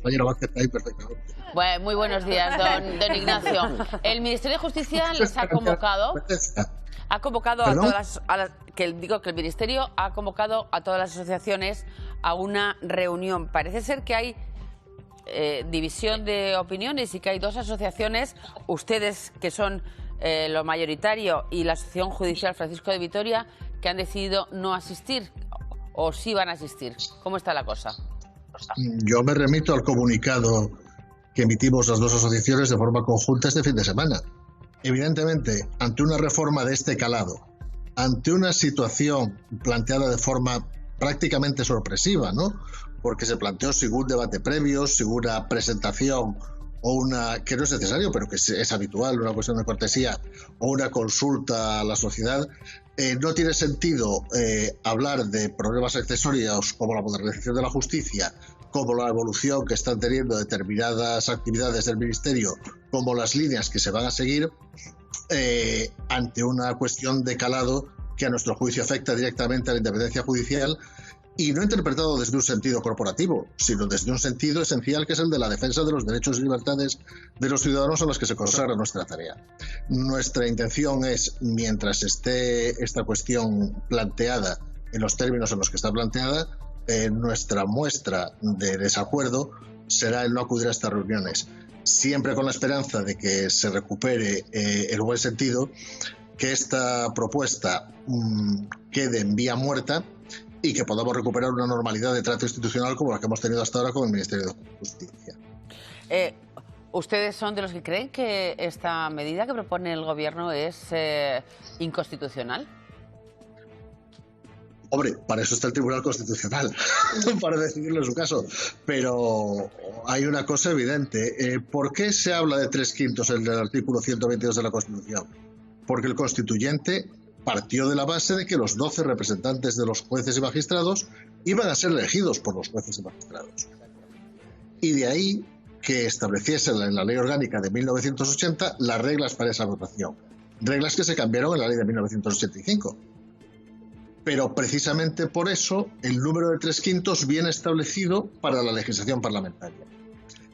Compañero Vázquez está ahí perfectamente. Bueno, muy buenos días, don Ignacio. El Ministerio de Justicia les ha convocado a todas digo que el Ministerio ha convocado a todas las asociaciones a una reunión. Parece ser que hay división de opiniones y que hay dos asociaciones, ustedes que son lo mayoritario y la Asociación Judicial Francisco de Vitoria, que han decidido no asistir o sí van a asistir. ¿Cómo está la cosa? Yo me remito al comunicado que emitimos las dos asociaciones de forma conjunta este fin de semana. Evidentemente, ante una reforma de este calado, ante una situación planteada de forma prácticamente sorpresiva, ¿no? Porque se planteó sin un debate previo, sin una presentación o una, que no es necesario, pero que es habitual, una cuestión de cortesía, o una consulta a la sociedad, no tiene sentido hablar de problemas accesorios como la modernización de la justicia, como la evolución que están teniendo determinadas actividades del Ministerio, como las líneas que se van a seguir, ante una cuestión de calado que a nuestro juicio afecta directamente a la independencia judicial, y no interpretado desde un sentido corporativo, sino desde un sentido esencial, que es el de la defensa de los derechos y libertades de los ciudadanos a los que se consagra nuestra tarea. Nuestra intención es, mientras esté esta cuestión planteada en los términos en los que está planteada, nuestra muestra de desacuerdo será el no acudir a estas reuniones, siempre con la esperanza de que se recupere el buen sentido, que esta propuesta quede en vía muerta y que podamos recuperar una normalidad de trato institucional como la que hemos tenido hasta ahora con el Ministerio de Justicia. ¿Ustedes son de los que creen que esta medida que propone el Gobierno es inconstitucional? Hombre, para eso está el Tribunal Constitucional, para decidirlo en su caso. Pero hay una cosa evidente. ¿Por qué se habla de 3/5 en el artículo 122 de la Constitución? Porque el constituyente partió de la base de que los 12 representantes de los jueces y magistrados iban a ser elegidos por los jueces y magistrados. Y de ahí que estableciese en la Ley Orgánica de 1980 las reglas para esa votación. Reglas que se cambiaron en la Ley de 1985. Pero precisamente por eso el número de 3/5 viene establecido para la legislación parlamentaria.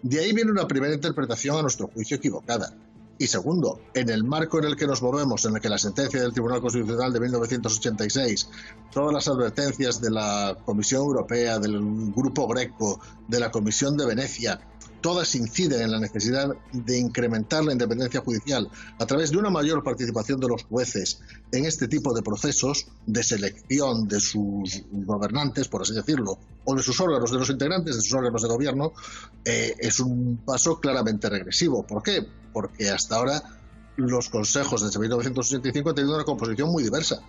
De ahí viene una primera interpretación a nuestro juicio equivocada. Y segundo, en el marco en el que nos movemos, en el que la sentencia del Tribunal Constitucional de 1986, todas las advertencias de la Comisión Europea, del Grupo Greco, de la Comisión de Venecia, todas inciden en la necesidad de incrementar la independencia judicial a través de una mayor participación de los jueces en este tipo de procesos de selección de sus gobernantes, por así decirlo, o de sus órganos, de los integrantes de sus órganos de gobierno, es un paso claramente regresivo. ¿Por qué? Porque hasta ahora los consejos desde 1985 han tenido una composición muy diversa,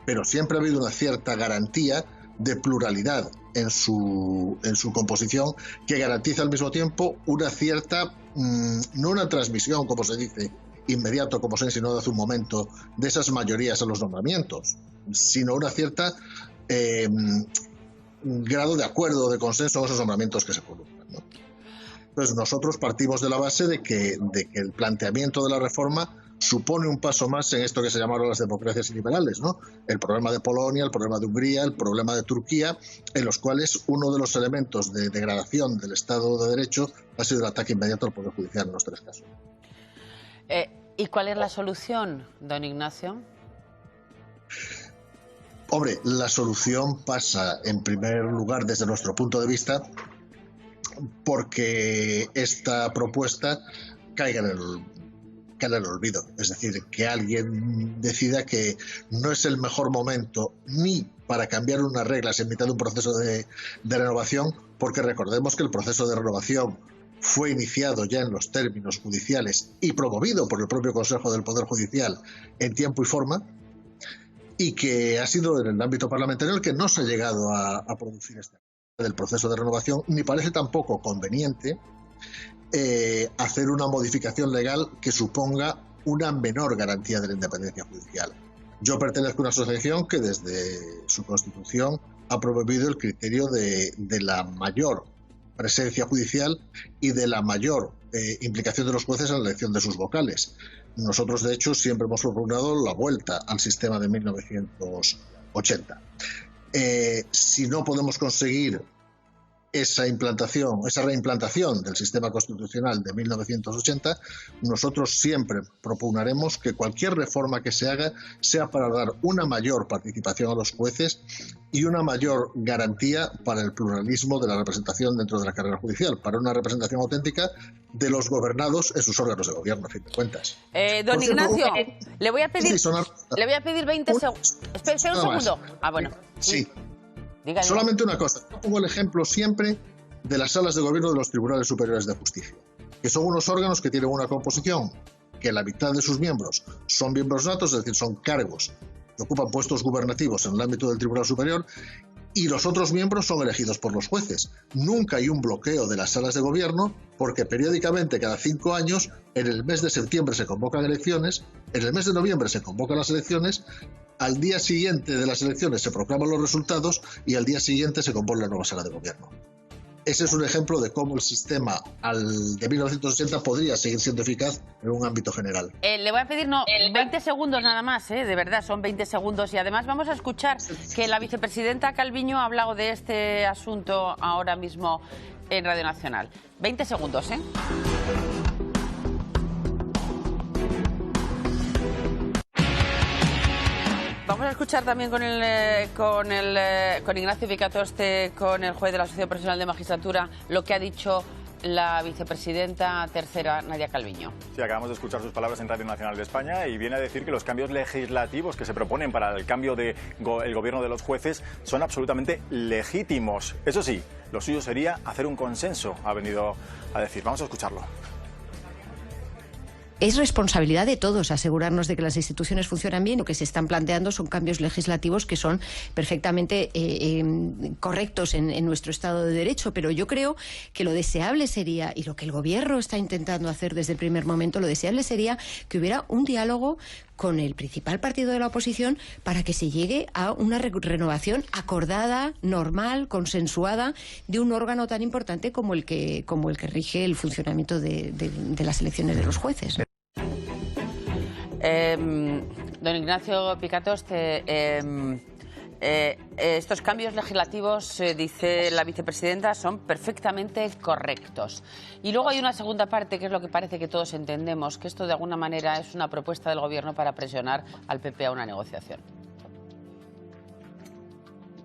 pero siempre ha habido una cierta garantía de pluralidad en su composición, que garantiza al mismo tiempo una cierta, no una transmisión, como se dice, inmediato, como se ha insinuado hace un momento, de esas mayorías a los nombramientos, sino una cierta grado de acuerdo, de consenso en esos nombramientos que se produzcan, ¿no? Entonces nosotros partimos de la base de que el planteamiento de la reforma supone un paso más en esto que se llamaron las democracias liberales, ¿no? El problema de Polonia, el problema de Hungría, el problema de Turquía, en los cuales uno de los elementos de degradación del Estado de Derecho ha sido el ataque inmediato al Poder Judicial en los tres casos. ¿Y cuál es la solución, don Ignacio? Hombre, la solución pasa, en primer lugar, desde nuestro punto de vista, porque esta propuesta caiga en el olvido. Es decir, que alguien decida que no es el mejor momento ni para cambiar unas reglas en mitad de un proceso de renovación, porque recordemos que el proceso de renovación fue iniciado ya en los términos judiciales y promovido por el propio Consejo del Poder Judicial en tiempo y forma, y que ha sido en el ámbito parlamentario el que no se ha llegado a producir este del proceso de renovación, ni parece tampoco conveniente hacer una modificación legal que suponga una menor garantía de la independencia judicial. Yo pertenezco a una asociación que desde su constitución ha promovido el criterio de la mayor presencia judicial y de la mayor implicación de los jueces en la elección de sus vocales. Nosotros, de hecho, siempre hemos propugnado la vuelta al sistema de 1980. Si no podemos conseguir esa reimplantación del sistema constitucional de 1980, nosotros siempre propugnaremos que cualquier reforma que se haga sea para dar una mayor participación a los jueces y una mayor garantía para el pluralismo de la representación dentro de la carrera judicial, para una representación auténtica de los gobernados en sus órganos de gobierno, a fin de cuentas. Don Ignacio, le voy a pedir 20 segundos. Espera un segundo. Bueno. Sí. Dígale. Solamente una cosa. Yo pongo el ejemplo siempre de las salas de gobierno de los tribunales superiores de justicia, que son unos órganos que tienen una composición que la mitad de sus miembros son miembros natos, es decir, son cargos que ocupan puestos gubernativos en el ámbito del Tribunal Superior, y los otros miembros son elegidos por los jueces. Nunca hay un bloqueo de las salas de gobierno, porque periódicamente, cada 5 años, en el mes de septiembre se convocan elecciones, en el mes de noviembre se convocan las elecciones, al día siguiente de las elecciones se proclaman los resultados y al día siguiente se compone la nueva sala de gobierno. Ese es un ejemplo de cómo el sistema de 1980 podría seguir siendo eficaz en un ámbito general. Le voy a pedir 20 segundos nada más, de verdad, son 20 segundos. Y además vamos a escuchar que la vicepresidenta Calviño ha hablado de este asunto ahora mismo en Radio Nacional. 20 segundos, Vamos a escuchar también con Ignacio Picatoste, con el juez de la Asociación Profesional de Magistratura, lo que ha dicho la vicepresidenta tercera, Nadia Calviño. Sí, acabamos de escuchar sus palabras en Radio Nacional de España y viene a decir que los cambios legislativos que se proponen para el cambio del gobierno de los jueces son absolutamente legítimos. Eso sí, lo suyo sería hacer un consenso, ha venido a decir. Vamos a escucharlo. Es responsabilidad de todos asegurarnos de que las instituciones funcionan bien. Lo que se están planteando son cambios legislativos que son perfectamente correctos en nuestro Estado de Derecho, pero yo creo que lo deseable sería, y lo que el Gobierno está intentando hacer desde el primer momento, lo deseable sería que hubiera un diálogo con el principal partido de la oposición para que se llegue a una renovación acordada, normal, consensuada de un órgano tan importante como el que rige el funcionamiento de las elecciones de los jueces. Don Ignacio Picatoste, estos cambios legislativos, dice la vicepresidenta, son perfectamente correctos. Y luego hay una segunda parte, que es lo que parece que todos entendemos, que esto de alguna manera es una propuesta del Gobierno para presionar al PP a una negociación.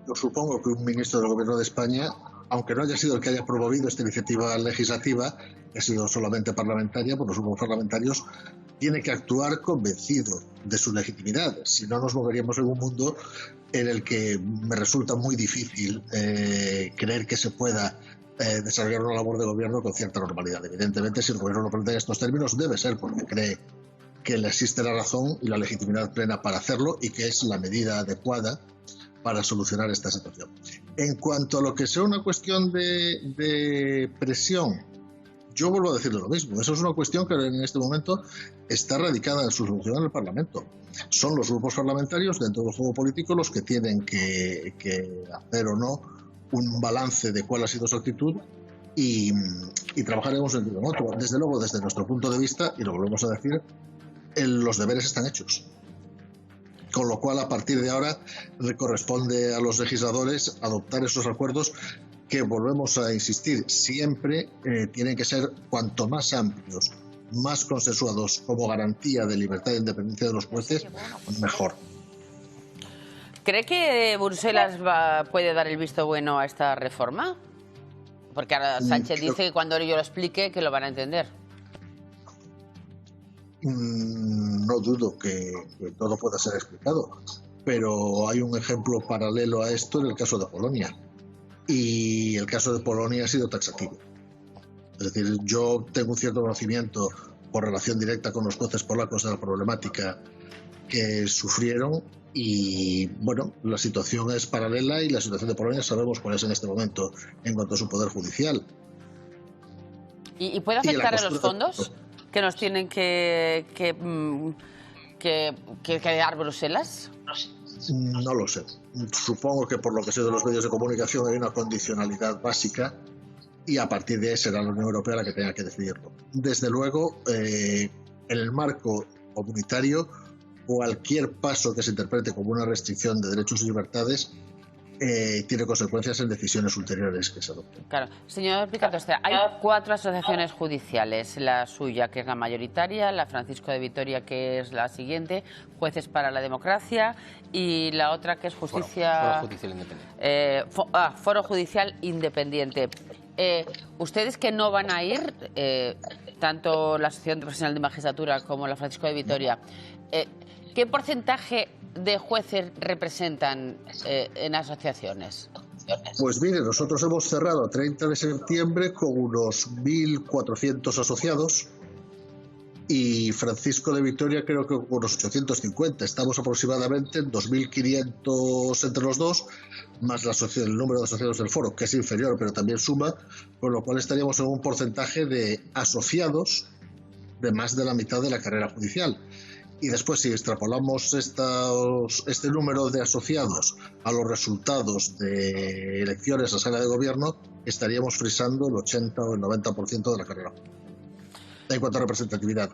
Yo supongo que un ministro del Gobierno de España, aunque no haya sido el que haya promovido esta iniciativa legislativa, que ha sido solamente parlamentaria por los grupos parlamentarios, tiene que actuar convencido de su legitimidad. Si no, nos moveríamos en un mundo en el que me resulta muy difícil creer que se pueda desarrollar una labor de gobierno con cierta normalidad. Evidentemente, si el gobierno lo plantea en estos términos, debe ser porque cree que le existe la razón y la legitimidad plena para hacerlo y que es la medida adecuada para solucionar esta situación. En cuanto a lo que sea una cuestión de presión, yo vuelvo a decirle lo mismo. Eso es una cuestión que en este momento está radicada en su solución en el Parlamento. Son los grupos parlamentarios dentro del juego político los que tienen que hacer o no un balance de cuál ha sido su actitud y trabajar en un sentido o en otro. Desde luego, desde nuestro punto de vista, y lo volvemos a decir, los deberes están hechos. Con lo cual, a partir de ahora, le corresponde a los legisladores adoptar esos acuerdos que, volvemos a insistir, siempre tienen que ser cuanto más amplios, más consensuados como garantía de libertad e independencia de los jueces, mejor. ¿Cree que Bruselas puede dar el visto bueno a esta reforma? Porque ahora Sánchez dice que cuando yo lo explique que lo van a entender. No dudo que todo pueda ser explicado, pero hay un ejemplo paralelo a esto en el caso de Polonia. Y el caso de Polonia ha sido taxativo. Es decir, yo tengo un cierto conocimiento por relación directa con los jueces polacos de la problemática que sufrieron y, bueno, la situación es paralela y la situación de Polonia sabemos cuál es en este momento en cuanto a su poder judicial. ¿Y puede afectar a los fondos que nos tienen que dar Bruselas? No lo sé. Supongo que por lo que sé de los medios de comunicación hay una condicionalidad básica y a partir de ahí será la Unión Europea la que tenga que decidirlo. Desde luego, en el marco comunitario, cualquier paso que se interprete como una restricción de derechos y libertades tiene consecuencias en decisiones ulteriores que se adopten. Claro. Señor Picatoste, hay 4 asociaciones judiciales, la suya, que es la mayoritaria, la Francisco de Vitoria, que es la siguiente, Jueces para la Democracia, y la otra, que es Justicia... Foro Judicial Independiente. Ustedes que no van a ir, tanto la Asociación Profesional de Magistratura como la Francisco de Vitoria, ¿qué porcentaje de jueces representan en asociaciones? Pues mire, nosotros hemos cerrado a 30 de septiembre con unos 1.400 asociados y Francisco de Vitoria creo que con unos 850. Estamos aproximadamente en 2.500 entre los dos, más el número de asociados del foro, que es inferior, pero también suma, con lo cual estaríamos en un porcentaje de asociados de más de la mitad de la carrera judicial. Y después, si extrapolamos este número de asociados a los resultados de elecciones a sala de gobierno, estaríamos frisando el 80 o el 90% de la carrera en cuanto a representatividad.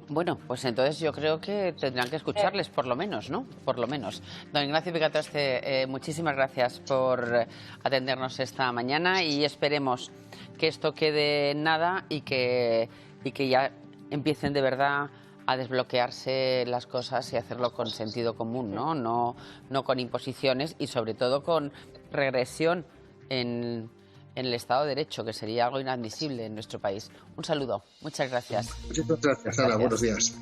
Bueno, pues entonces yo creo que tendrán que escucharles, por lo menos, ¿no? Por lo menos. Don Ignacio Picatoste, muchísimas gracias por atendernos esta mañana y esperemos que esto quede en nada y que ya empiecen de verdad a desbloquearse las cosas y hacerlo con sentido común, ¿no? No con imposiciones y sobre todo con regresión en el Estado de Derecho, que sería algo inadmisible en nuestro país. Un saludo. Muchas gracias. Muchas gracias, Ana. Buenos días.